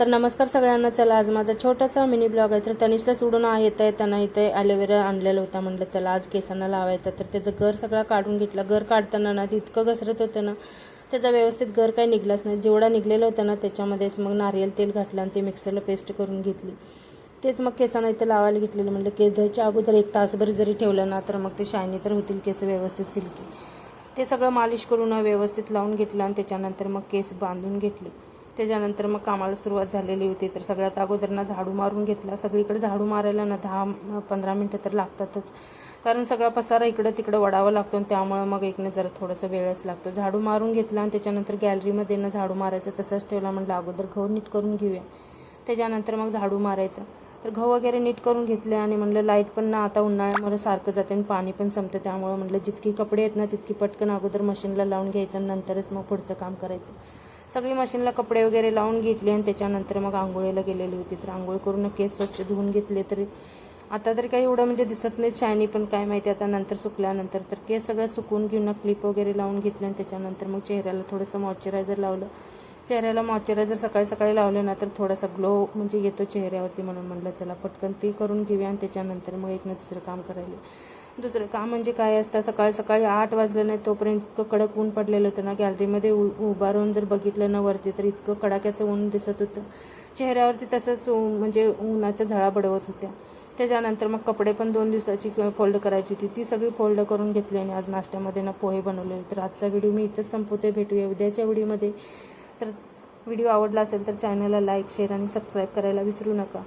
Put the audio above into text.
तर नमस्कार सगळ्यांना. चला आज माझा छोटासा मिनी ब्लॉग आहे. तर तनिषला सोडून येत त्यांना इथे ॲलोवेरा आणलेला होता. म्हटलं चला आज केसांना लावायचं. तर त्याचं घर सगळं काढून घेतलं. घर काढताना ना इतकं घसरत होतं ना, त्याचा व्यवस्थित घर काही निघलाच नाही. जेवढा निघलेला होता ना त्याच्यामध्येच मग नारियल तेल घातलं आणि ते मिक्सरला पेस्ट करून घेतली. तेच मग केसांना इथे लावायला घेतलेलं. म्हटलं केस धुवायच्या अगोदर 1 तासभर जरी ठेवलं ना तर मग ते शायनी तर होतील केस व्यवस्थित सिल्की. ते सगळं मालिश करून व्यवस्थित लावून घेतलं आणि त्याच्यानंतर मग केस बांधून घेतले. त्याच्यानंतर मग कामाला सुरुवात झालेली होती. तर सगळ्यात अगोदर ना झाडू मारून घेतला. सगळीकडे झाडू मारायला ना 10-15 मिनटं तर लागतातच, कारण सगळा पसारा इकडं तिकडं वडावा लागतो आणि त्यामुळे मग एकने जरा थोडंसं वेळच लागतो. झाडू मारून घेतला आणि त्याच्यानंतर गॅलरीमध्ये ना झाडू मारायचं तसंच ठेवला. म्हटलं अगोदर गहू नीट करून घेऊया, त्याच्यानंतर मग झाडू मारायचं. तर गहू वगैरे नीट करून घेतले आणि म्हणलं लाईट पण ना आता उन्हाळ्यामध्ये सारखं जाते आणि पाणी पण संपतं, त्यामुळे म्हटलं जितकी कपडे आहेत ना तितकी पटकन अगोदर मशीनला लावून घ्यायचं आणि नंतरच मग पुढचं काम करायचं. सगळी मशीनला कपडे वगैरे लावून घेतले आणि त्याच्यानंतर मग आंघोळीला गेलेली होती. तर आंघोळ करून केस स्वच्छ धुवून घेतले. तरी आता तरी काही एवढं म्हणजे दिसत नाही शायनी, पण काय माहिती आता नंतर सुकल्यानंतर. तर केस सगळं सुकून घेऊन क्लिप वगैरे लावून घेतले आणि त्याच्यानंतर मग चेहऱ्याला थोडंसं मॉइश्चरायझर लावलं. चेहऱ्याला मॉइश्चरायझर सकाळी सकाळी लावले ना तर थोडासा ग्लो म्हणजे येतो चेहऱ्यावरती, म्हणून म्हटलं चला पटकन ते करून घेऊया आणि त्याच्यानंतर मग एक ना दुसरं काम करायला. दुसरं काम म्हणजे काय असतं, सकाळी सकाळी 8 वाजले नाही तोपर्यंत इतकं कडक ऊन पडलेलं होतं ना. गॅलरीमध्ये उभा राहून जर बघितलं ना वरती तर इतकं कडाक्याचं ऊन दिसत होतं. चेहऱ्यावरती तसंच म्हणजे उन्हाच्या झळा बडवत होत्या. त्याच्यानंतर मग कपडे पण 2 दिवसाची फोल्ड करायची होती, ती सगळी फोल्ड करून घेतली आणि आज नाश्त्यामध्ये ना पोहे बनवलेले. तर आजचा व्हिडिओ मी इथंच संपवते. भेटूया उद्याच्या व्हिडिओमध्ये. तर व्हिडिओ आवडला असेल तर चॅनलला लाईक, शेअर आणि सबस्क्राईब करायला विसरू नका.